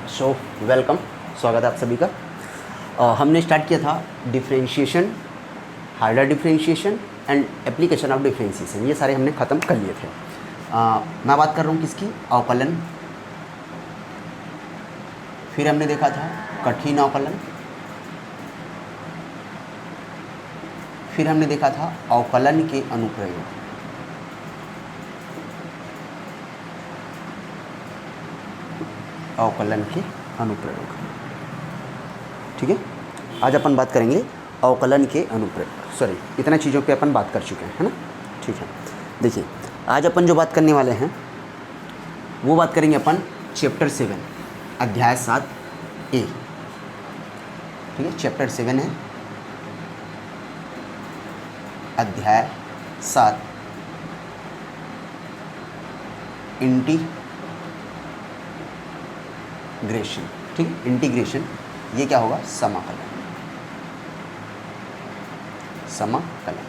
So welcome, स्वागत है आप सभी का। हमने स्टार्ट किया था differentiation, harder differentiation and application of differentiation, ये सारे हमने ख़त्म कर लिए थे। मैं बात कर रहा हूँ किसकी, अवकलन। फिर हमने देखा था कठिन अवकलन, फिर हमने देखा था अवकलन के अनुप्रयोग, अवकलन के अनुप्रयोग। ठीक है, आज अपन बात करेंगे अवकलन के अनुप्रयोग। सॉरी, इतना चीज़ों पे अपन बात कर चुके हैं, है ना। ठीक है, देखिए आज अपन जो बात करने वाले हैं वो बात करेंगे अपन चैप्टर 7 अध्याय 7A। ठीक है, चैप्टर 7 है अध्याय 7 इंटीग्रेशन। ठीक है, इंटीग्रेशन ये क्या होगा, समाकलन, समाकलन।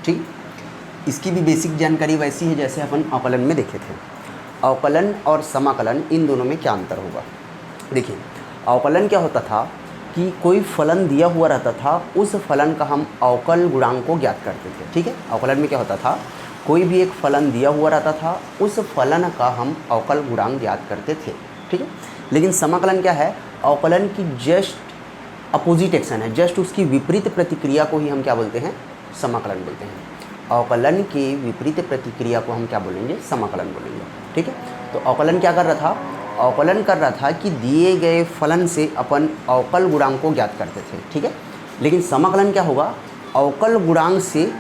ठीक, इसकी भी बेसिक जानकारी वैसी है जैसे अपन अवकलन में देखे थे। अवकलन और समाकलन, इन दोनों में क्या अंतर होगा। देखिए, अवकलन क्या होता था कि कोई फलन दिया हुआ रहता था, उस फलन का हम अवकल गुणांक को ज्ञात करते थे। ठीक है, अवकलन में क्या होता था, कोई भी एक फलन दिया हुआ रहता था, उस फलन का हम अवकल गुणांक ज्ञात करते थे। ठीक है, लेकिन समाकलन क्या है, अवकलन की जस्ट अपोजिट एक्शन है, जस्ट उसकी विपरीत प्रतिक्रिया को ही हम क्या बोलते हैं, समाकलन बोलते हैं। अवकलन की विपरीत प्रतिक्रिया को हम क्या बोलेंगे, समाकलन बोलेंगे। ठीक है, तो अवकलन क्या कर रहा था, अवकलन कर रहा था कि दिए गए फलन से अपन अवकल गुणांक को ज्ञात करते थे। ठीक है, लेकिन समाकलन क्या होगा, अवकल गुणांक से,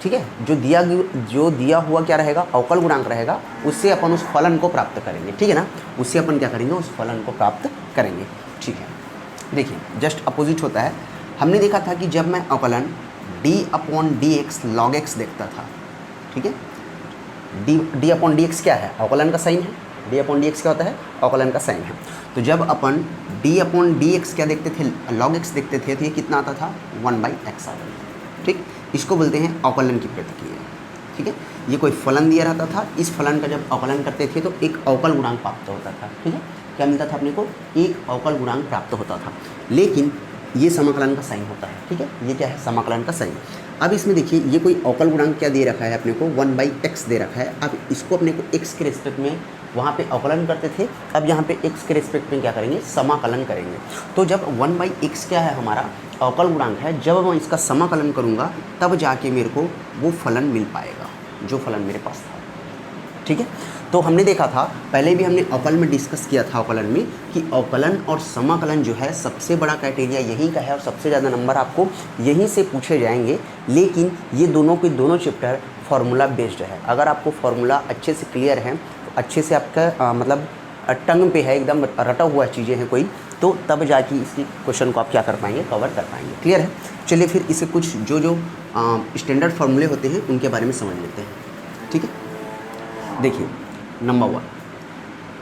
ठीक है, जो दिया हुआ क्या रहेगा, अवकल गुणांक रहेगा, उससे अपन उस फलन को प्राप्त करेंगे। ठीक है ना, उससे अपन क्या करेंगे, उस फलन को प्राप्त करेंगे। ठीक है, देखिए जस्ट अपोजिट होता है। हमने देखा था कि जब मैं अवकलन d/dx log x देखता था, ठीक है, d/dx क्या है, अवकलन का साइन है। d/dx क्या होता है, अवकलन का साइन है। तो जब अपन d/dx क्या देखते थे, log x देखते थे, तो ये कितना आता था, 1/x आता था। ठीक, इसको बोलते हैं अवकलन की प्रतिक्रिया। ठीक है, ये कोई फलन दिया रहता था, इस फलन का जब अवकलन करते थे तो एक अवकल गुणांक प्राप्त होता था। ठीक है, क्या मिलता था अपने को, एक अवकल गुणांक प्राप्त होता था। लेकिन ये समाकलन का साइन होता है। ठीक है, ये क्या है, समाकलन का साइन। अब इसमें देखिए, ये कोई अवकल गुणांक क्या दे रखा है अपने को, 1/x दे रखा है। अब इसको अपने को x के रिस्पेक्ट में वहाँ पे अवकलन करते थे, अब यहाँ पे x के रिस्पेक्ट में क्या करेंगे, समाकलन करेंगे। तो जब 1/x क्या है, हमारा अवकल गुणांक है, जब मैं इसका समाकलन करूँगा तब जाके मेरे को वो फलन मिल पाएगा जो फलन मेरे पास था। ठीक है, तो हमने देखा था, पहले भी हमने अवकलन में डिस्कस किया था अवकलन में, कि अवकलन और समाकलन जो है सबसे बड़ा क्राइटेरिया यहीं का है और सबसे ज़्यादा नंबर आपको यहीं से पूछे जाएंगे। लेकिन ये दोनों के दोनों चैप्टर फार्मूला बेस्ड है। अगर आपको फार्मूला अच्छे से क्लियर है, तो अच्छे से आपका मतलब टंग पे है, एकदम रटा हुआ चीज़ें हैं कोई, तो तब जाके इसी क्वेश्चन को आप क्या कर पाएंगे, कवर कर पाएंगे। क्लियर है, चलिए फिर इसे कुछ जो स्टैंडर्ड फार्मूले होते हैं उनके बारे में समझ लेते हैं। ठीक है, देखिए number 1,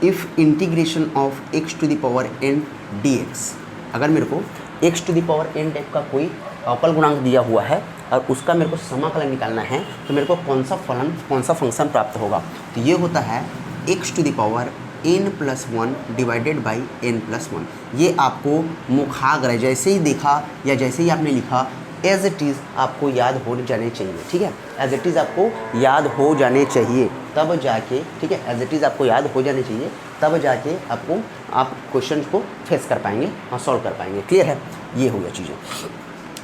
if integration of x⁴n dx, अगर मेरे को x⁴n टाइप का कोई अवकल गुणांक दिया हुआ है और उसका मेरे को समाकलन निकालना है, तो मेरे को कौन सा फलन, कौन सा फंक्शन प्राप्त होगा, तो ये होता है x⁴n+1 डिवाइडेड बाई n+1। ये आपको मुखाग्र जैसे ही देखा या जैसे ही आपने लिखा, एज इट इज़ आपको याद हो जाने चाहिए। ठीक है, एज इट इज़ आपको याद हो जाने चाहिए, तब जाके, ठीक है, एज इट इज़ आपको याद हो जाने चाहिए, तब जाके आप क्वेश्चन को फेस कर पाएंगे और सॉल्व कर पाएंगे। क्लियर है, ये हो गया चीज़ें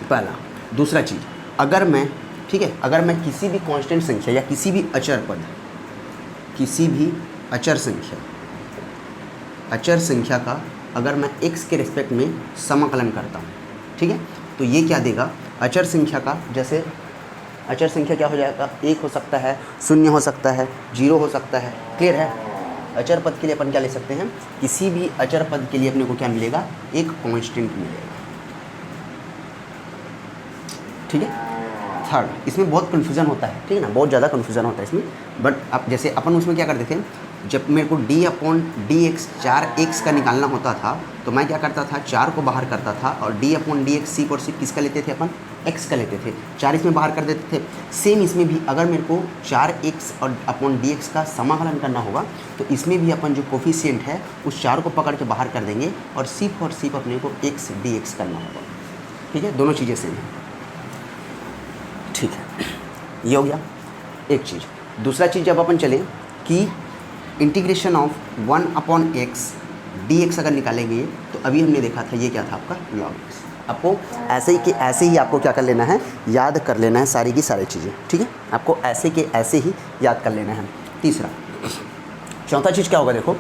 पहला। दूसरा चीज़, अगर मैं, ठीक है, अगर मैं किसी भी कांस्टेंट संख्या या किसी भी अचर पद, किसी भी अचर संख्या का अगर मैं x के रिस्पेक्ट में समाकलन करता हूँ, ठीक है, तो ये क्या देगा, अचर संख्या का, जैसे अचर संख्या क्या हो जाएगा, 1 हो सकता है, 0 हो सकता है, 0 हो सकता है। क्लियर है, अचर पद के लिए अपन क्या ले सकते हैं, किसी भी अचर पद के लिए अपने को क्या मिलेगा, एक कांस्टेंट मिलेगा। ठीक है, थर्ड, इसमें बहुत कन्फ्यूज़न होता है, ठीक है ना, बहुत ज़्यादा कन्फ्यूज़न होता है इसमें। बट अब जैसे अपन उसमें क्या करते थे, जब मेरे को d/dx 4x का निकालना होता था, तो मैं क्या करता था, 4 को बाहर करता था और d/dx सीक और सीक किसका लेते थे अपन, एक्स का लेते थे, 4 इसमें बाहर कर देते थे। सेम इसमें भी अगर मेरे को 4x और अपॉन dx का समाकलन करना होगा तो इसमें भी अपन जो कोफिशिएंट है उस 4 को पकड़ के बाहर कर देंगे और सिर्फ अपने को x dx करना होगा। ठीक है, दोनों चीज़ें सेम है। ठीक है, ये हो गया एक चीज़। दूसरा चीज़ जब अपन चले कि इंटीग्रेशन ऑफ 1/x dx अगर निकालेंगे तो अभी हमने देखा था ये क्या था आपका log x। आपको ऐसे ही आपको क्या कर लेना है, याद कर लेना है सारी की सारी चीज़ें। ठीक है, आपको ऐसे ही याद कर लेना है। तीसरा चौथा चीज़ क्या होगा, देखो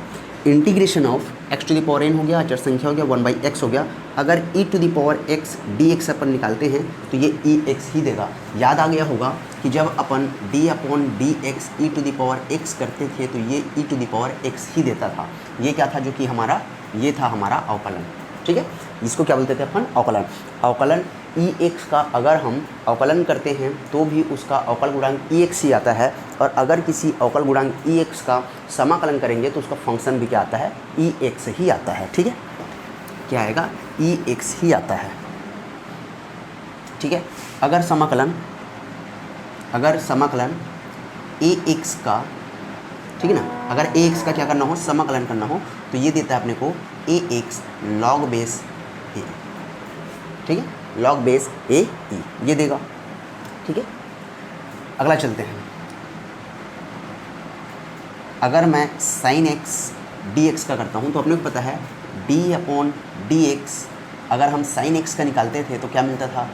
integration of x to the power n हो गया, अचर संख्या हो गया, 1/x हो गया। अगर e to the power x dx अपन निकालते हैं तो ये ex ही देगा। याद आ गया होगा कि जब अपन d/dx e to the power x करते थे तो ये e to the power x ही देता था। ये क्या था, जो कि हमारा ये था हमारा अवकलन। ठीक है, इसको क्या बोलते थे अपन, अवकलन। अवकलन ex का अगर हम अवकलन करते हैं तो भी उसका अवकल गुणांक ex ही आता है, और अगर किसी अवकल गुणांक ex का समाकलन करेंगे तो उसका फंक्शन भी क्या आता है, ex ही आता है। ठीक है, क्या आएगा, ex ही आता है। ठीक है, अगर समाकलन ax का, ठीक है ना, अगर ax का क्या करना हो, समाकलन करना हो तो ये देता है अपने को ax log बेस a। ठीक है, log बेस a e ये देगा। ठीक है, अगला चलते हैं। अगर मैं sin x dx का करता हूँ तो अपने को पता है d/dx अगर हम sin x का निकालते थे तो क्या मिलता था,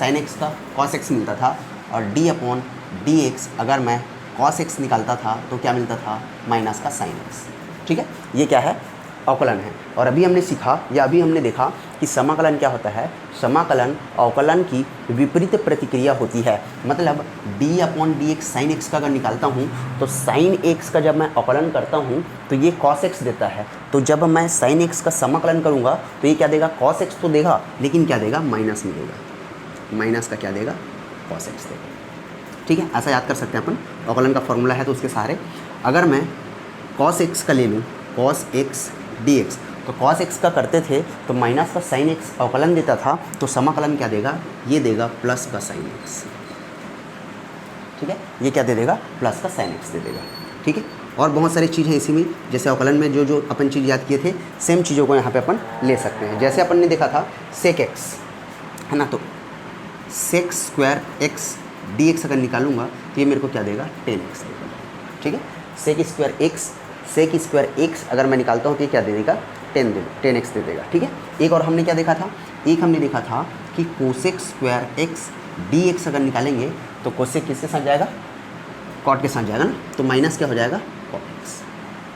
sin x का cos x मिलता था, और d/dx अगर मैं cos x निकालता था तो क्या मिलता था, माइनस का sin x। ठीक है, ये क्या है, अवकलन है। और अभी हमने सीखा या अभी हमने देखा कि समाकलन क्या होता है। समाकलन अवकलन की विपरीत प्रतिक्रिया होती है। मतलब d/dx sin x का अगर निकालता हूँ तो sin x का जब मैं अवकलन करता हूँ तो ये cos x देता है। तो जब मैं sin x का समाकलन करूँगा तो ये क्या देगा, cos x तो देगा, लेकिन क्या देगा, माइनस में देगा। माइनस का क्या देगा, cos x देगा। ठीक है, ऐसा याद कर सकते हैं अपन, अवकलन का फॉर्मूला है तो उसके सहारे। अगर मैं cos x का ले लूँ, cos x dx, तो cos x का करते थे तो माइनस का sin x अवकलन देता था, तो समाकलन क्या देगा, ये देगा प्लस का sin x। ठीक है, ये क्या दे देगा, प्लस का sin x दे देगा। ठीक है, और बहुत सारी चीज़ हैं इसी में, जैसे अवकलन में जो अपन चीज़ याद किए थे सेम चीज़ों को यहाँ पे अपन ले सकते हैं। जैसे अपन ने देखा था sec x है ना, तो sec स्क्वायर x dx अगर निकालूंगा तो ये मेरे को क्या देगा, 10x देगा। ठीक है, sec स्क्वायर x अगर मैं निकालता हूँ तो ये क्या दे देगा, 10x दे देगा। ठीक है, एक और हमने क्या देखा था, हमने देखा था कि कोसेक स्क्वायर x dx अगर निकालेंगे तो कोसेक किसके साथ जाएगा, कॉट के साथ जाएगा ना, तो माइनस क्या हो जाएगा, कॉट x।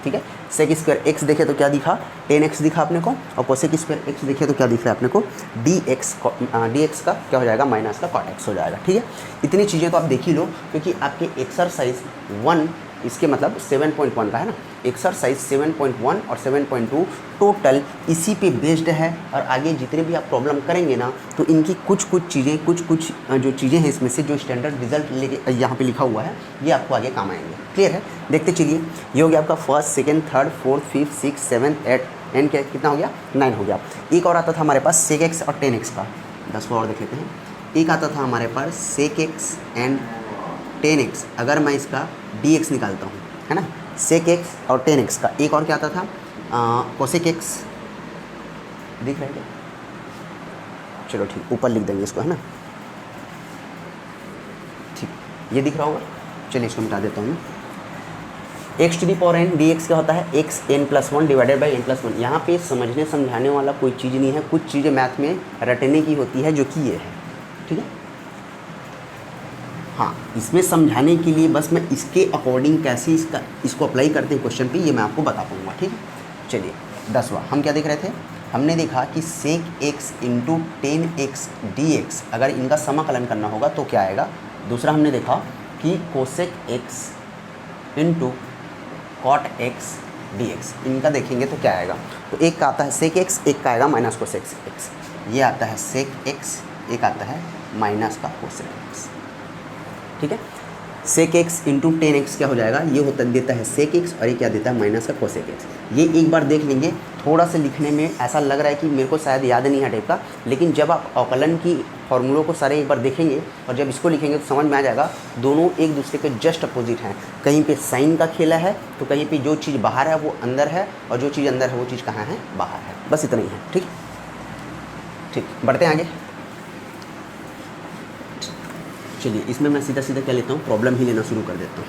ठीक है, सेक स्क्वायर x देखे तो क्या दिखा, 10x दिखा अपने को, और कोसेक स्क्वायर x देखे तो क्या दिख रहा है अपने को, dx का क्या हो जाएगा, माइनस का कॉट x हो जाएगा। ठीक है, इतनी चीज़ें तो आप देख ही लो, क्योंकि आपके एक्सरसाइज 1 इसके मतलब 7.1 का है ना, एक्सरसाइज 7.1 और 7.2 टोटल इसी पे बेस्ड है। और आगे जितने भी आप प्रॉब्लम करेंगे ना तो इनकी कुछ चीज़ें कुछ जो चीज़ें हैं इसमें से जो स्टैंडर्ड रिजल्ट लेके यहाँ पे लिखा हुआ है ये आपको आगे काम आएंगे। क्लियर है, देखते चलिए। ये हो गया आपका first, second, third, fourth, fifth, six, seventh, eight and क्या कितना हो गया, 9 हो गया। एक और आता था हमारे पास सेक एक्स और 10x का, 10 को और देख लेते हैं। एक आता था हमारे पास सेक एक्स एंड 10x, अगर मैं इसका dx निकालता हूँ है ना, सेक एक्स और 10x का। एक और क्या आता था, कोसेक एक्स, दिख रहा है क्या, चलो ठीक, ऊपर लिख देंगे इसको है ना, ठीक, ये दिख रहा होगा, चलिए इसको मिटा देता हूँ। x to the power n dx क्या होता है, x n+1 divided by n+1। यहाँ पे समझने समझाने वाला कोई चीज़ नहीं है, कुछ चीज़ें मैथ में रटने की होती है जो कि ये है। ठीक है, हाँ, इसमें समझाने के लिए बस मैं इसके अकॉर्डिंग कैसे इसको अप्लाई करते हैं क्वेश्चन पे, ये मैं आपको बता पाऊँगा। ठीक है, चलिए 10वां हम क्या देख रहे थे, हमने देखा कि सेक एक्स इंटू 10x dx अगर इनका समाकलन करना होगा तो क्या आएगा। दूसरा हमने देखा कि cosec X into cot X dx, इनका देखेंगे तो क्या आएगा। तो एक का आता है सेक एक्स, एक का आएगा माइनस कोसेक एक्स, ये आता है सेक एक्स, एक आता है माइनस का कोसेक एक्स। ठीक है, सेक एक्स इंटू 10x क्या हो जाएगा, ये होता देता है सेक एक्स और ये क्या देता है माइनस का कोसेक एक्स। ये एक बार देख लेंगे, थोड़ा सा लिखने में ऐसा लग रहा है कि मेरे को शायद याद नहीं है टाइप का, लेकिन जब आप अवकलन की फॉर्मूलों को सारे एक बार देखेंगे और जब इसको लिखेंगे तो समझ में आ जाएगा दोनों एक दूसरे के जस्ट अपोजिट हैं। कहीं पे साइन का खेला है तो कहीं पे जो चीज़ बाहर है वो अंदर है और जो चीज़ अंदर है वो चीज़ कहाँ है, बाहर है। बस इतना ही है। ठीक ठीक, बढ़ते हैं आगे। चलिए इसमें मैं सीधा सीधा क्या लेता हूँ, प्रॉब्लम ही लेना शुरू कर देता हूँ।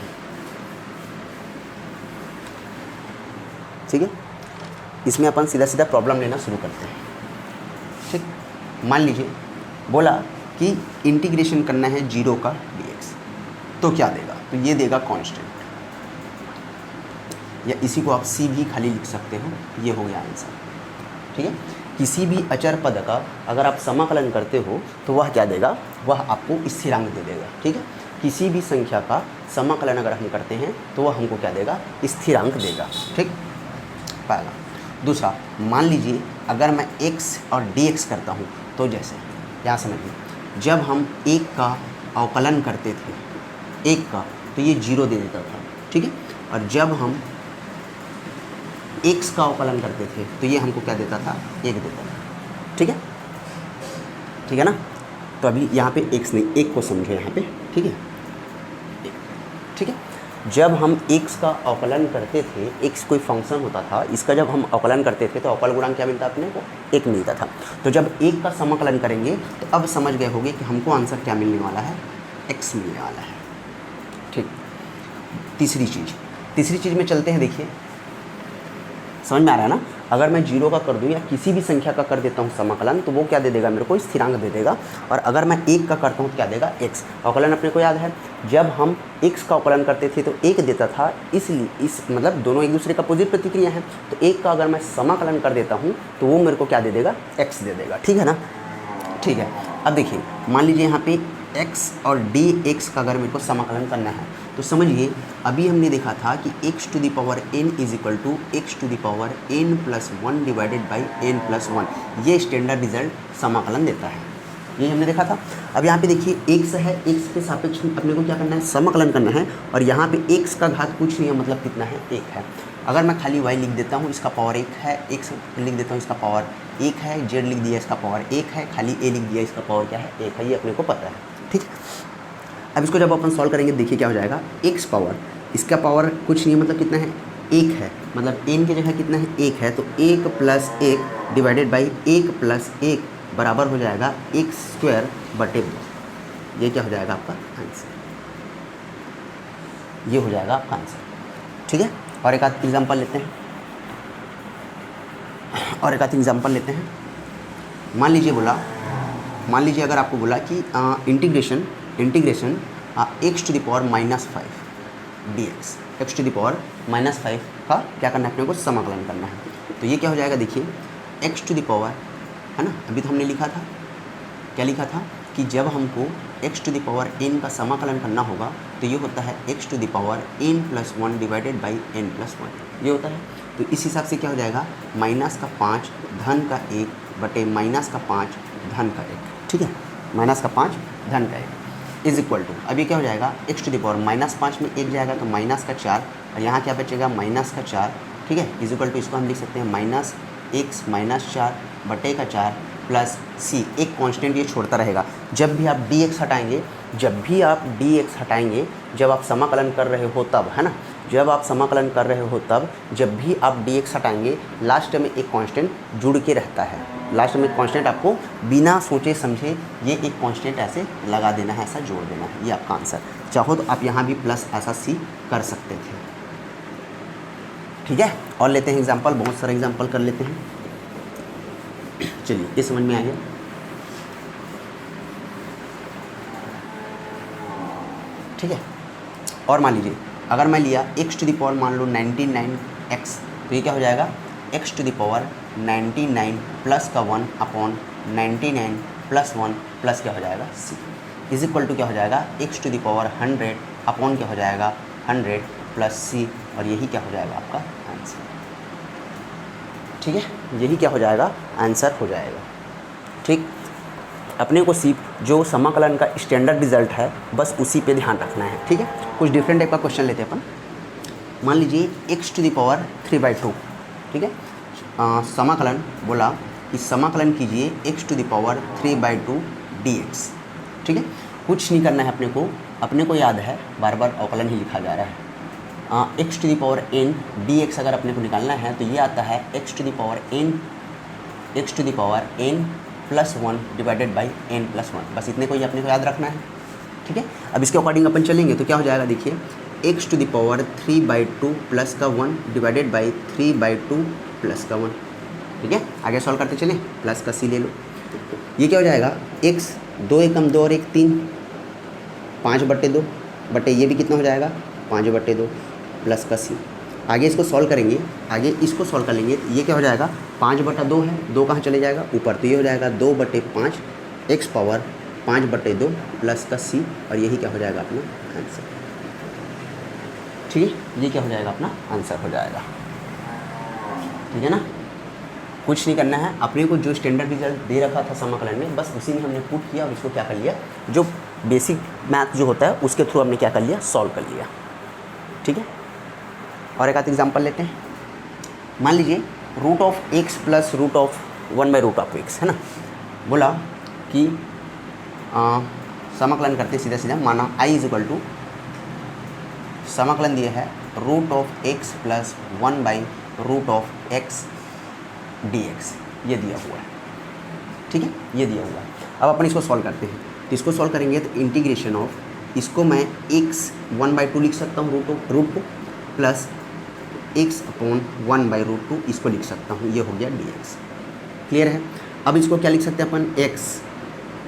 ठीक है, इसमें अपन सीधा सीधा प्रॉब्लम लेना शुरू करते हैं। ठीक, मान लीजिए बोला कि इंटीग्रेशन करना है 0 का dx, तो क्या देगा, तो ये देगा कांस्टेंट, या इसी को आप c भी खाली लिख सकते हो, ये हो गया आंसर। ठीक है, किसी भी अचर पद का अगर आप समाकलन करते हो तो वह क्या देगा, वह आपको स्थिरांक दे देगा। ठीक है, किसी भी संख्या का समाकलन अगर हम करते हैं तो वह हमको क्या देगा, स्थिरांक देगा। ठीक, पहला। दूसरा, मान लीजिए अगर मैं x और dx करता हूँ तो जैसे यहाँ समझिए, जब हम एक का अवकलन करते थे, एक का, तो ये 0 दे देता था। ठीक है, और जब हम x का अवकलन करते थे तो ये हमको क्या देता था, 1 देता था। ठीक है, ठीक है ना। तो अभी यहाँ पे x नहीं, एक को समझो यहाँ पे। ठीक है, ठीक है, जब हम x का अवकलन करते थे, x कोई फंक्शन होता था, इसका जब हम अवकलन करते थे तो अवकल गुणांक क्या मिलता अपने को, 1 मिलता था। तो जब 1 का समाकलन करेंगे तो अब समझ गए होंगे कि हमको आंसर क्या मिलने वाला है, x मिलने वाला है। ठीक, तीसरी चीज़ में चलते हैं। देखिए समझ में आ रहा है ना, अगर मैं 0 का कर दूं या किसी भी संख्या का कर देता हूं समाकलन तो वो क्या दे देगा, मेरे को स्थिरांक दे देगा। और अगर मैं 1 का करता हूं तो क्या देगा, x। अवकलन अपने को याद है, जब हम x का अवकलन करते थे तो 1 देता था, इसलिए इस मतलब दोनों एक दूसरे का अपोजिट प्रतिक्रिया है, तो 1 का अगर मैं समाकलन कर देता हूँ तो वो मेरे को क्या दे देगा, x दे देगा। ठीक है ना। ठीक है, अब देखिए मान लीजिए यहाँ पे x और dx का अगर मेरे को समाकलन करना है तो समझिए अभी हमने देखा था कि x to the power n is equal to x to the power n plus 1 divided by n plus 1, ये स्टैंडर्ड रिजल्ट समाकलन देता है, ये हमने देखा था। अब यहाँ पे देखिए x है, x के सापेक्ष अपने को क्या करना है, समाकलन करना है, और यहाँ पे x का घात कुछ नहीं है, मतलब कितना है, 1 है। अगर मैं खाली y लिख देता हूँ, इसका पावर 1 है, x लिख देता हूँ, इसका पावर 1 है, z लिख दिया इसका पावर 1 है, खाली a लिख दिया इसका पावर क्या है, 1 है, ये अपने को पता है। ठीक, अब इसको जब अपन सॉल्व करेंगे देखिए क्या हो जाएगा, x पावर, इसका पावर कुछ नहीं है, मतलब कितना है, 1 है, मतलब n की जगह कितना है, 1 है, तो 1 प्लस 1 डिवाइडेड बाई 1 प्लस 1 बराबर हो जाएगा x स्क्वायर बटे 2। ये क्या हो जाएगा आपका आंसर, ये हो जाएगा आपका आंसर। ठीक है, और एक आध एग्जाम्पल लेते हैं, मान लीजिए अगर आपको बोला कि integration x to the power -5 dx, x to the power -5 का क्या करना है अपने को, समाकलन करना है। तो ये क्या हो जाएगा, देखिए x टू द पावर है ना, अभी तो हमने लिखा था, क्या लिखा था कि जब हमको x to the power n का समाकलन करना होगा तो ये होता है x to the power n plus 1 divided by n plus 1, ये होता है। तो इस हिसाब से क्या हो जाएगा, -5 धन का 1 बटे -5 धन का 1। ठीक है, -5 धन का 1 इज इक्वल टू, अभी क्या हो जाएगा, x टू द पावर -5 में 1 जाएगा तो -4, और यहाँ क्या बचेगा, -4। ठीक है, इज इक्वल टू, इसको हम लिख सकते हैं -x -4 बटे का 4 प्लस c, एक कांस्टेंट ये छोड़ता रहेगा। जब भी आप dx हटाएंगे, जब आप समाकलन कर रहे हो तब, है ना, जब आप समाकलन कर रहे हो तब, जब भी आप dx हटाएंगे लास्ट में एक कांस्टेंट जुड़ के रहता है, लास्ट में कांस्टेंट आपको बिना सोचे समझे ये एक कांस्टेंट ऐसे लगा देना है, ऐसा जोड़ देना है, ये आपका आंसर। चाहो तो आप यहाँ भी प्लस ऐसा c कर सकते थे। ठीक है, और लेते हैं एग्जाम्पल, बहुत सारे एग्जाम्पल कर लेते हैं। चलिए ये समझ में आ गया। ठीक है, और मान लीजिए अगर मैं लिया x टू द पावर मान लो 99x, तो ये क्या हो जाएगा, x to the power 99 plus का 1 अपॉन 99 प्लस 1 प्लस क्या हो जाएगा c, इज इक्वल टू क्या हो जाएगा, x to the power 100 upon क्या हो जाएगा 100 प्लस c, और यही क्या हो जाएगा आपका आंसर। ठीक है, यही क्या हो जाएगा, आंसर हो जाएगा। ठीक, अपने को सिर्फ जो समाकलन का स्टैंडर्ड रिजल्ट है बस उसी पे ध्यान रखना है, ठीक है। कुछ डिफरेंट टाइप का क्वेश्चन लेते हैं अपन। मान लीजिए x⁻3/2, ठीक है। समाकलन बोला कि समाकलन कीजिए x⁻3/2 dx, ठीक है। कुछ नहीं करना है अपने को याद है, बार बार अवकलन ही लिखा जा रहा है। x⁻n dx अगर अपने को निकालना है तो ये आता है x⁻n +1 डिवाइडेड बाई n+1, बस इतने को ही अपने को याद रखना है, ठीक है। अब इसके अकॉर्डिंग अपन चलेंगे तो क्या हो जाएगा, देखिए x⁻3/2 प्लस का 1 डिवाइडेड बाई 3/2 प्लस का 1, ठीक है। आगे सॉल्व करते चलें, प्लस का c ले लो। ये क्या हो जाएगा, x 2 एकम 2 और 1 3, 5/2 बटे ये भी कितना हो जाएगा 5/2 प्लस का c। आगे इसको सॉल्व करेंगे, आगे इसको सॉल्व कर लेंगे, ये क्या हो जाएगा 5/2 है, 2 कहाँ चले जाएगा ऊपर, तो ये हो जाएगा 2/5 x पावर 5/2 प्लस का c, और यही क्या हो जाएगा अपना आंसर, ठीक है। ये क्या हो जाएगा अपना आंसर हो जाएगा, ठीक है ना। कुछ नहीं करना है, अपने को जो स्टैंडर्ड रिजल्ट दे रखा था समाकलन में बस उसी में हमने पुट किया और इसको क्या कर लिया, जो बेसिक मैथ जो होता है उसके थ्रू हमने क्या कर लिया, सॉल्व कर लिया, ठीक है। और एक आध एग्जाम्पल लेते हैं। मान लीजिए √(x) + √(1/√x) है ना। बोला कि समाकलन करते सीधा माना I = समाकलन दिया है √(x + 1/√(x) dx, ये दिया हुआ है, ठीक है, ये दिया हुआ है। अब अपन इसको सॉल्व करते हैं, तो इसको सॉल्व करेंगे तो इंटीग्रेशन ऑफ, इसको मैं x 1/2 लिख सकता हूँ रूट को, प्लस x/1/√2 इसको लिख सकता हूँ, ये हो गया dx, क्लियर है। अब इसको क्या लिख सकते हैं अपन,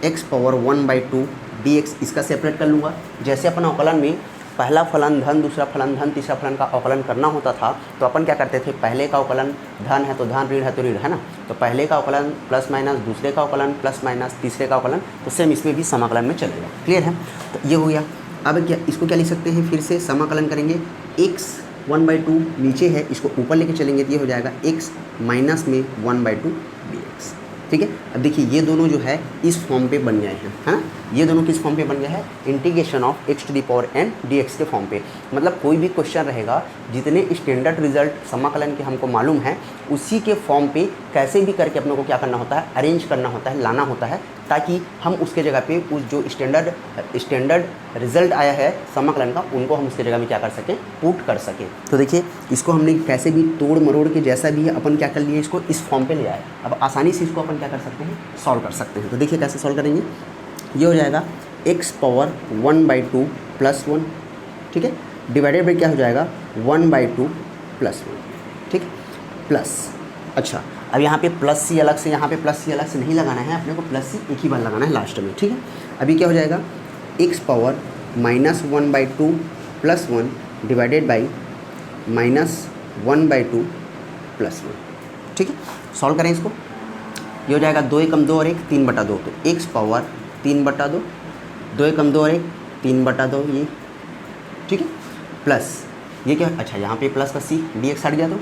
x पावर 1/2 dx, इसका सेपरेट कर लूँगा। जैसे अपन अवकलन में पहला फलन धन, दूसरा फलन धन, तीसरा फलन का अवकलन करना होता था तो अपन क्या करते थे, पहले का अवकलन धन है तो धन, ऋण है तो ऋण, है ना। तो पहले का अवकलन प्लस माइनस, दूसरे का अवकलन प्लस माइनस, तीसरे का अवकलन, तो सेम इसमें भी समाकलन में चलेगा, क्लियर है। तो ये हो गया। अब क्या इसको क्या लिख सकते हैं, फिर से समाकलन करेंगे, x 1/2 नीचे है, इसको ऊपर लेके चलेंगे तो ये हो जाएगा x माइनस में 1/2 dx, ठीक है। अब देखिए ये दोनों जो है इस फॉर्म पे बन गए हैं, है ना। ये दोनों किस फॉर्म पे बन गया है, इंटीग्रेशन ऑफ x⁻n dx के फॉर्म पे। मतलब कोई भी क्वेश्चन रहेगा, जितने स्टैंडर्ड रिजल्ट समाकलन के हमको मालूम है उसी के फॉर्म पे कैसे भी करके अपनों को क्या करना होता है, अरेंज करना होता है, लाना होता है, ताकि हम उसके जगह पे उस जो स्टैंडर्ड रिजल्ट आया है समाकलन का, उनको हम उसके जगह में क्या कर सकें, पुट कर सकें। तो देखिए इसको हमने कैसे भी तोड़ मरोड़ के जैसा भी है अपन क्या कर लिए, इसको इस फॉर्म पे ले आए। अब आसानी से इसको अपन क्या कर सकते हैं, सॉल्व कर सकते हैं। तो देखिए कैसे सॉल्व करेंगे, ये हो जाएगा x पावर 1/2 प्लस 1, ठीक है, डिवाइडेड बाई क्या हो जाएगा 1/2 प्लस 1, ठीक, प्लस। अच्छा अब यहाँ पे प्लस सी अलग से, यहाँ पे प्लस सी अलग से नहीं लगाना है अपने को, प्लस सी एक ही बार लगाना है लास्ट में, ठीक है। अभी क्या हो जाएगा, x power -1/2 plus 1 divided by -1/2 plus 1, ठीक है। सॉल्व करें इसको, ये हो जाएगा 2 एकम 2 और 1 3/2, तो x पावर 3/2, 2 एकम 2 और 1 3/2 ये, ठीक है, प्लस ये क्या, अच्छा यहाँ पे प्लस का c dx हट गया। तो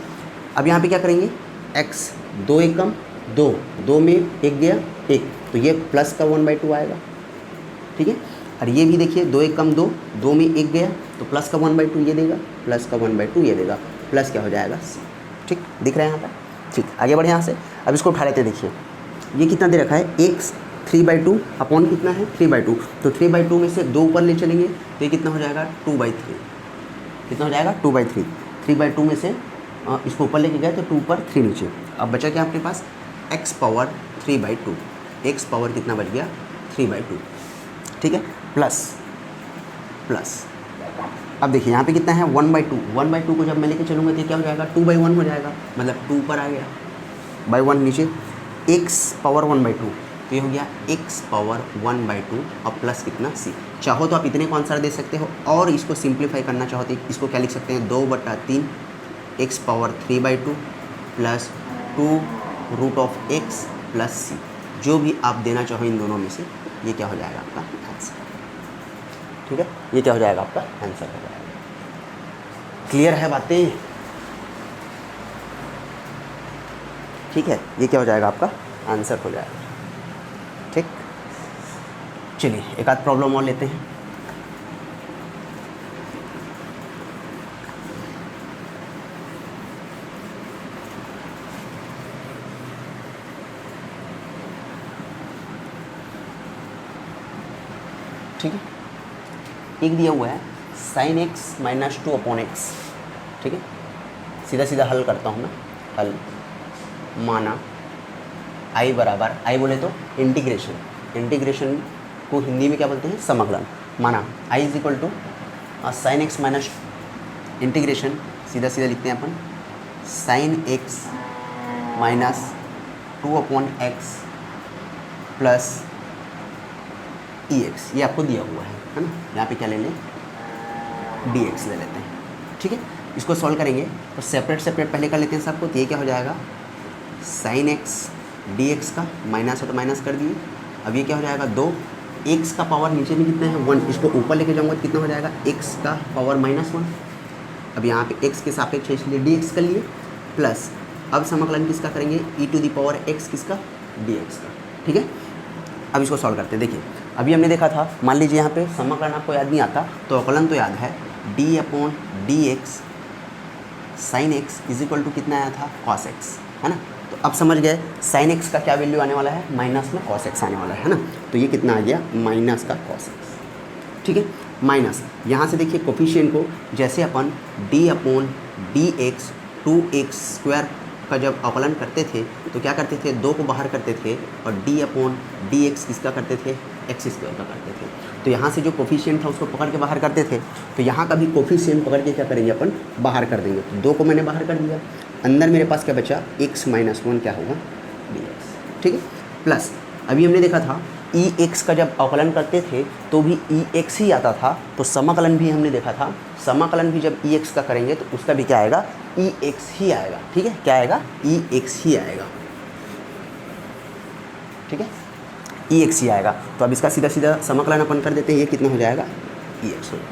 अब यहाँ पे क्या करेंगे, x 2 एकम 2, 2 में 1 गया 1, तो ये प्लस का 1/2 आएगा, ठीक है। और ये भी देखिए 2 एकम 2, 2 में 1 गया तो प्लस का 1/2 ये देगा, प्लस का 1/2 ये देगा, प्लस क्या हो जाएगा c, ठीक, दिख रहा है यहाँ पर, ठीक। आगे बढ़े यहाँ से, अब इसको उठा लेते, देखिए ये कितना दे रखा है, x 3/2 अपॉन कितना है 3/2, तो 3/2 में से 2 ऊपर ले चलेंगे तो ये कितना हो जाएगा 2/3, कितना हो जाएगा 2/3, 3/2 में से इसको ऊपर लेके गए तो 2 पर 3 नीचे। अब बचा क्या आपके पास, x पावर 3/2, x पावर कितना बच गया 3/2, ठीक है, प्लस प्लस। अब देखिए यहाँ पे कितना है 1/2, 1/2 को जब मैं लेके चलूँगा तो क्या हो जाएगा 2/1 हो जाएगा, मतलब 2 पर आ गया, बाई 1 नीचे, x पावर 1/2, तो ये हो गया x पावर 1/2 और प्लस कितना c। चाहो तो आप इतने को आंसर दे सकते हो, और इसको सिंप्लीफाई करना चाहो तो इसको क्या लिख सकते हैं 2/3 x power 3/2 plus 2√(x plus c, जो भी आप देना चाहो इन दोनों में से, ये क्या हो जाएगा आपका आंसर, ठीक है, ये क्या हो जाएगा आपका आंसर हो जाएगा। क्लियर है बातें, ठीक है, ये क्या हो जाएगा आपका आंसर हो जाएगा, ठीक। चलिए एक आध प्रॉब्लम और लेते हैं। ठीक है, एक दिया हुआ है sin x माइनस 2/x। ठीक है, सीधा सीधा हल करता हूँ मैं। हल माना i बराबर, i बोले तो इंटीग्रेशन, इंटीग्रेशन को हिंदी में क्या बोलते हैं, समाकलन। माना i is equal to sin x minus integration, सीधा सीधा लिखते हैं अपन sin x minus 2/x plus ex, ये आपको दिया हुआ है ना। यहाँ पे क्या ले लें, dx ले लेते हैं। ठीक है, इसको सॉल्व करेंगे तो सेपरेट सेपरेट पहले कर लेते हैं सबको। तो ये क्या हो जाएगा, sin x dx का माइनस है तो माइनस कर दिए। अब ये क्या हो जाएगा, 2 x का पावर नीचे में कितना है 1, इसको ऊपर लेके जाऊँगा तो कितना हो जाएगा x का पावर -1। अब यहाँ पे x के सापेक्ष है इसलिए dx कर लिए, प्लस अब समाकलन किसका करेंगे, e⁻x किसका, dx का। ठीक है, अब इसको सॉल्व करते हैं। देखिए अभी हमने देखा था, मान लीजिए यहाँ पे समाकलन आपको याद नहीं आता तो अवकलन तो याद है, d/dx sin x is equal to कितना आया था, cos x, है ना। तो अब समझ गए sin x का क्या वैल्यू आने वाला है, माइनस में cos x आने वाला है ना। तो ये कितना आ गया, माइनस का cos x। ठीक है, माइनस यहाँ से देखिए कोफिशिएंट को, जैसे अपन d/dx 2x² का जब अवकलन करते थे तो क्या करते थे, 2 को बाहर करते थे और d/dx किसका करते थे, x² का करते थे। तो यहाँ से जो कोफिशिएंट था उसको पकड़ के बाहर करते थे, तो यहाँ का भी कोफिशिएंट पकड़ के क्या करेंगे अपन, बाहर कर देंगे। तो 2 को मैंने बाहर कर दिया, अंदर मेरे पास क्या बचा, x - 1 क्या होगा, dx। ठीक है, प्लस अभी हमने देखा था ex का जब अवकलन करते थे तो भी ex ही आता था, तो समाकलन भी हमने देखा था, समाकलन भी जब ex का करेंगे तो उसका भी क्या आएगा, ex ही आएगा। ठीक है, क्या आएगा, ex ही आएगा। ठीक है, ex ही आएगा। तो अब इसका सीधा सीधा समाकलन अपन कर देते हैं, ये कितना हो जाएगा, ex होगा।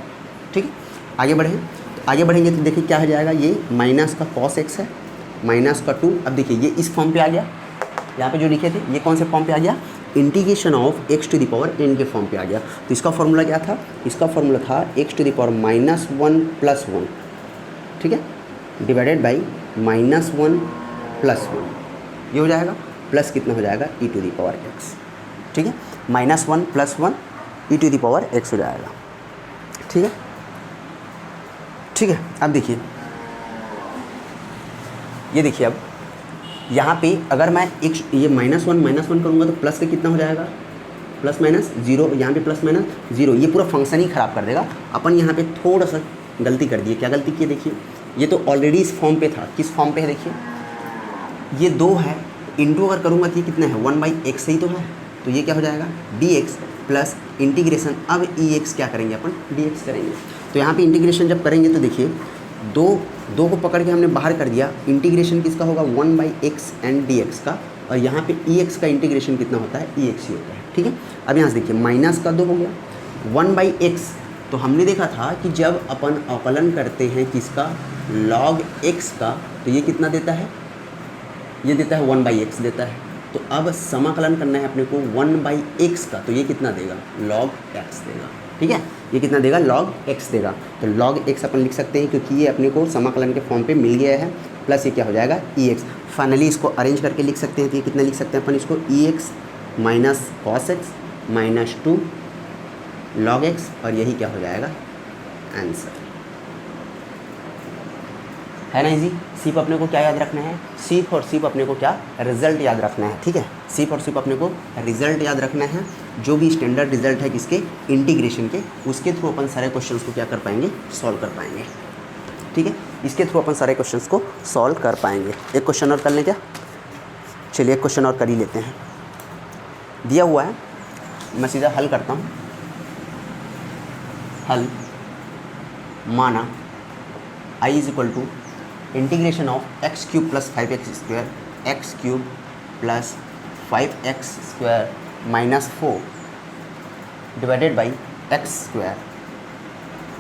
ठीक है, आगे बढ़ें, तो आगे बढ़ेंगे तो देखिए क्या हो जाएगा, ये माइनस का cos x है, माइनस का 2। अब देखिए ये इस फॉर्म पे आ गया, यहाँ पे जो लिखे थे ये कौन से फॉर्म पे आ गया, इंटीग्रेशन ऑफ x⁻n के फॉर्म पे आ गया। तो इसका फॉर्मूला क्या था, इसका फॉर्मूला था x⁻−1 + 1। ठीक है, डिवाइडेड बाई -1 + 1, ये हो जाएगा, प्लस कितना हो जाएगा, e⁻x। ठीक है, -1 + 1 e⁻x हो जाएगा। ठीक है, ठीक है, अब देखिए, ये देखिए अब यहाँ पे अगर मैं ये -1 करूँगा तो प्लस का कितना हो जाएगा, +-0, यहाँ पे +-0, ये पूरा फंक्शन ही ख़राब कर देगा। अपन यहाँ पे थोड़ा सा गलती कर दिए, क्या गलती की देखिए, ये तो ऑलरेडी इस फॉर्म पे था, किस फॉर्म पे है देखिए, ये 2 है, इंटू अगर करूँगा तो ये कितना है, 1/x ही तो है, तो ये क्या हो जाएगा, dx प्लस इंटीग्रेशन, अब ex क्या करेंगे अपन, dx करेंगे। तो यहाँ पे इंटीग्रेशन जब करेंगे तो देखिए 2 को पकड़ के हमने बाहर कर दिया, इंटीग्रेशन किसका होगा, 1/x एंड dx का, और यहाँ पे ex का इंटीग्रेशन कितना होता है, ex ही होता है। ठीक है, अब यहाँ से देखिए माइनस का 2 हो गया, 1/x, तो हमने देखा था कि जब अपन अवकलन करते हैं किसका, log x का, तो ये कितना देता है, ये देता है 1/x देता है। तो अब समाकलन करना है अपने को 1/x का, तो ये कितना देगा, log x देगा। ठीक है, ये कितना देगा, log x देगा। तो log x अपन लिख सकते हैं क्योंकि ये अपने को समाकलन के फॉर्म पे मिल गया है, प्लस ये क्या हो जाएगा, ex। फाइनली इसको अरेंज करके लिख सकते हैं, तो ये कितना लिख सकते हैं अपन इसको, ex minus cos x minus 2 log x, और यही क्या हो जाएगा, आंसर है ना। इजी, सिर्फ अपने को क्या याद रखना है, सिर्फ और सिर्फ अपने को क्या, रिजल्ट याद रखना है। ठीक है, सिर्फ और सिर्फ अपने को रिजल्ट याद रखना है, जो भी स्टैंडर्ड रिजल्ट है किसके, इंटीग्रेशन के, उसके थ्रू अपन सारे क्वेश्चंस को क्या कर पाएंगे, सॉल्व कर पाएंगे। ठीक है, इसके थ्रू अपन सारे क्वेश्चंस को सॉल्व कर पाएंगे। एक क्वेश्चन और कर लें क्या, चलिए एक क्वेश्चन और कर ही लेते हैं। दिया हुआ है, मैं सीधा हल करता हूँ। हल माना i is equal to integration of x³ + 5x² x³ + 5x² - 4 divided by x²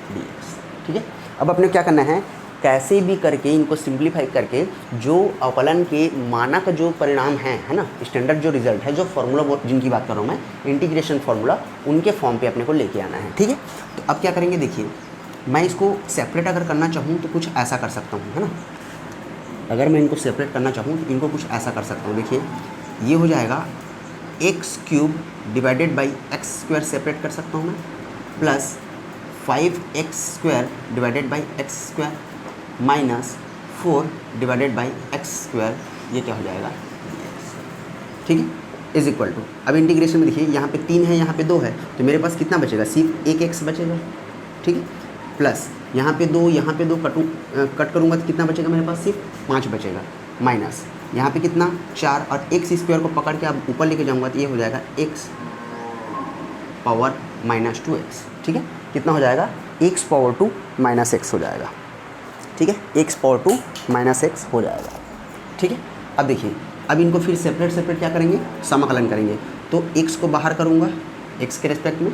dx। ठीक है, अब अपने क्या करना है, कैसे भी करके इनको सिंप्लीफाई करके जो अवकलन के मानक जो परिणाम है ना, स्टैंडर्ड जो रिजल्ट है, जो फार्मूला जिनकी बात कर रहा हूँ मैं, इंटीग्रेशन फार्मूला, उनके फॉर्म पे अपने को लेके आना है, ठीक है। तो अब क्या करेंगे, देखिए मैं इसको सेपरेट अगर करना चाहूँ तो कुछ ऐसा कर सकता हूँ, है ना। अगर मैं इनको सेपरेट करना चाहूँ तो इनको कुछ ऐसा कर सकता हूँ। देखिए ये हो जाएगा x³ divided by x² separate कर सकता हूँ मैं, plus 5x² divided by x² minus 4 divided by x², ये क्या हो जाएगा, ठीक है, इज इक्वल टू, अब इंटीग्रेशन में देखिए यहाँ पे 3 है, यहाँ पे 2 है, तो मेरे पास कितना बचेगा, सिर्फ एक x बचेगा, ठीक है, प्लस यहाँ पे 2, यहाँ पे 2 कट करूँगा तो कितना बचेगा मेरे पास, सिर्फ 5 बचेगा, माइनस यहाँ पे कितना 4, और x² को पकड़ के अब ऊपर लेके जाऊँगा तो ये हो जाएगा x पावर माइनस 2x, ठीक है, कितना हो जाएगा, x पावर 2 माइनस x हो जाएगा, ठीक है, x पावर 2 माइनस x हो जाएगा, ठीक है। अब देखिए अब इनको फिर सेपरेट क्या करेंगे, समाकलन करेंगे, तो x को बाहर करूँगा x के रेस्पेक्ट में,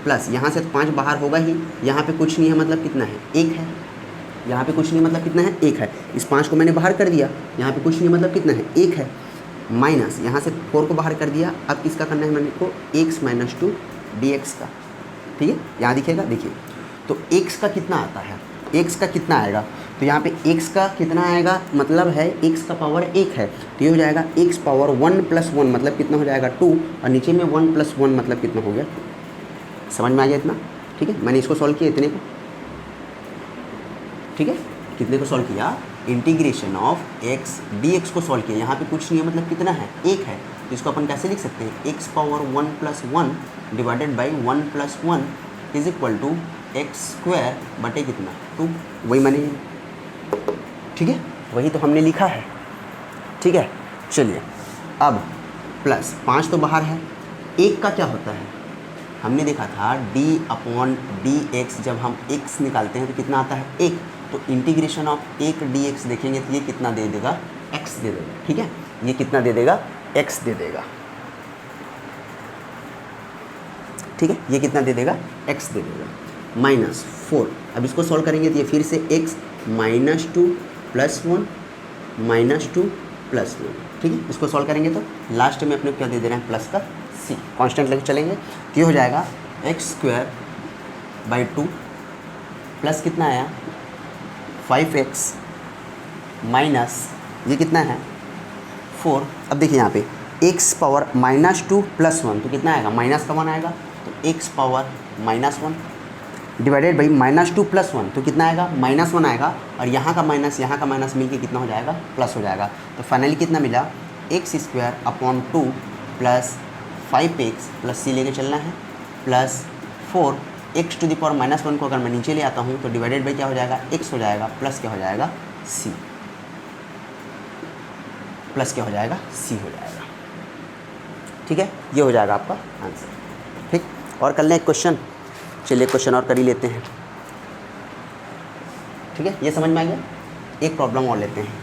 प्लस यहाँ से 5 बाहर होगा ही, यहाँ पे कुछ नहीं है मतलब कितना है, 1 है, यहाँ पे कुछ नहीं मतलब कितना है, 1 है, इस 5 को मैंने बाहर कर दिया, यहाँ पे कुछ नहीं मतलब कितना है, 1 है, माइनस यहाँ से 4 को बाहर कर दिया, अब किसका करना है मैंने को, x माइनस 2 dx का, ठीक है, यहाँ दिखेगा, देखिए तो x का कितना आता है, x का कितना आएगा, तो यहाँ पे x का कितना आएगा, मतलब है x का पावर 1 है, तो ये हो जाएगा x पावर 1 प्लस 1 मतलब कितना हो जाएगा 2, और नीचे में 1 प्लस 1 मतलब कितना हो गया, समझ में आ गया इतना, ठीक है। मैंने इसको सॉल्व किया इतने को, ठीक है, कितने को सॉल्व किया, इंटीग्रेशन ऑफ x dx को सॉल्व किया, यहाँ पे कुछ नहीं है मतलब कितना है, 1 है, तो इसको अपन कैसे लिख सकते हैं, x power 1 plus 1 divided by 1 plus 1 is equal to x² बटे कितना 2, वही मैंने, ठीक है, वही तो हमने लिखा है, ठीक है। चलिए अब प्लस 5 तो बाहर है, 1 का क्या होता है, हमने देखा था d/dx, जब हम x निकालते हैं तो कितना आता है 1, तो इंटीग्रेशन ऑफ 1 dx देखेंगे तो ये कितना दे देगा, x दे देगा, ठीक है, ये कितना दे देगा, x दे देगा, ठीक है, ये कितना दे देगा, x दे देगा, माइनस 4, अब इसको सॉल्व करेंगे तो ये फिर से x minus 2 plus 1 minus 2 plus 1, ठीक है, इसको सॉल्व करेंगे तो लास्ट में अपने को क्या दे दे रहे हैं, प्लस का c, कांस्टेंट लेके चलेंगे तो ये हो जाएगा x² बाई 2 प्लस कितना आया 5x माइनस ये कितना है 4, अब देखिए यहाँ पे x पावर माइनस 2 प्लस 1 तो कितना आएगा, माइनस का 1 आएगा, तो x power minus 1 divided by minus 2 plus 1 तो कितना आएगा, माइनस 1 आएगा, और यहाँ का माइनस मिलके कितना हो जाएगा, प्लस हो जाएगा, तो फाइनली कितना मिला, x² upon 2 plus 5x plus c लेके चलना है, plus 4x to the power minus 1 को अगर मैं नीचे ले आता हूँ तो डिवाइडेड बाई क्या हो जाएगा, x हो जाएगा, प्लस क्या हो जाएगा, c, प्लस क्या हो जाएगा, c हो जाएगा, ठीक है, ये हो जाएगा आपका आंसर, ठीक। और कर लें एक क्वेश्चन, चलिए क्वेश्चन और कर ही लेते हैं, ठीक है, ये समझ में आ गया, एक प्रॉब्लम और लेते हैं,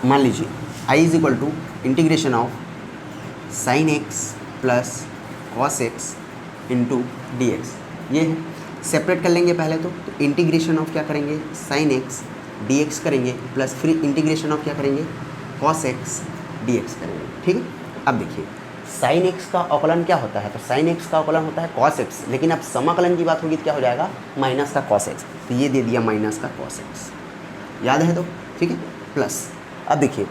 मान लीजिए i is equal to integration of sine x plus cos x into d x, ये है, सेपरेट कर लेंगे पहले तो इंटीग्रेशन ऑफ क्या करेंगे, साइन x dx करेंगे, प्लस फिर इंटीग्रेशन ऑफ क्या करेंगे, कॉस x dx करेंगे, ठीक है। अब देखिए साइन x का अवकलन क्या होता है, तो साइन x का अवकलन होता है कॉस x, लेकिन अब समाकलन की बात होगी तो क्या हो जाएगा, माइनस का कॉस x, तो ये दे दिया माइनस का कॉस x, याद है तो, ठीक है, प्लस अब देखिए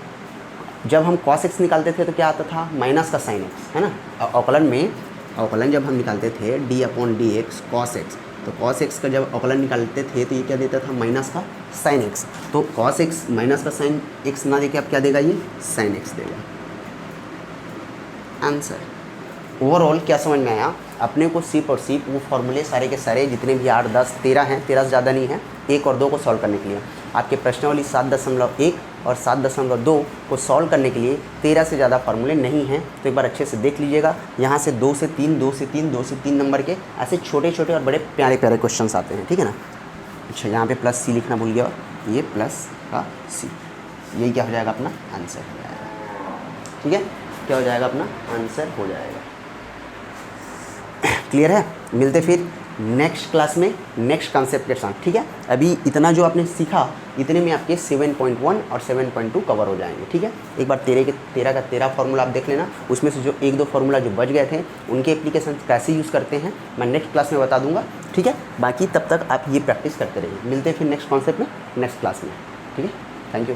जब हम cos x निकालते थे तो क्या आता था, माइनस का साइन x, है ना, अवकलन जब हम निकालते थे d/dx cos x, तो cos x का जब अवकलन निकालते थे तो ये क्या देता था, माइनस का साइन x, तो cos x माइनस का साइन x ना देके अब क्या देगा, ये साइन x देगा, आंसर। ओवरऑल क्या समझ में आया अपने को, सिर्फ और सिर्फ वो फॉर्मूले सारे के सारे जितने भी 8, 10, 13 हैं, 13 से ज़्यादा नहीं है, 1 और 2 को सॉल्व करने के लिए, आपके प्रश्नावली 7.1 और 7.2 को सॉल्व करने के लिए 13 से ज़्यादा फार्मूले नहीं हैं, तो एक बार अच्छे से देख लीजिएगा, यहाँ से 2 से 3, 2 से 3, 2 से 3 नंबर के ऐसे छोटे छोटे और बड़े प्यारे प्यारे क्वेश्चंस आते हैं, ठीक है ना। अच्छा यहाँ पे प्लस सी लिखना भूल गया, और ये प्लस का सी, यही क्या हो जाएगा, अपना आंसर हो जाएगा, ठीक है, क्या हो जाएगा, अपना आंसर हो जाएगा, क्लियर है? मिलते फिर नेक्स्ट क्लास में नेक्स्ट कॉन्सेप्ट के साथ, ठीक है? अभी इतना जो आपने सीखा इतने में आपके 7.1 और 7.2 कवर हो जाएंगे, ठीक है? एक बार 13 फार्मूला आप देख लेना, उसमें से जो 1-2 फार्मूला जो बच गए थे उनके एप्लीकेशन कैसे यूज़ करते हैं मैं नेक्स्ट क्लास में बता दूंगा, ठीक है? बाकी तब तक आप ये प्रैक्टिस करते रहिए। मिलते हैं फिर नेक्स्ट कॉन्सेप्ट में नेक्स्ट क्लास में, ठीक है? Thank you.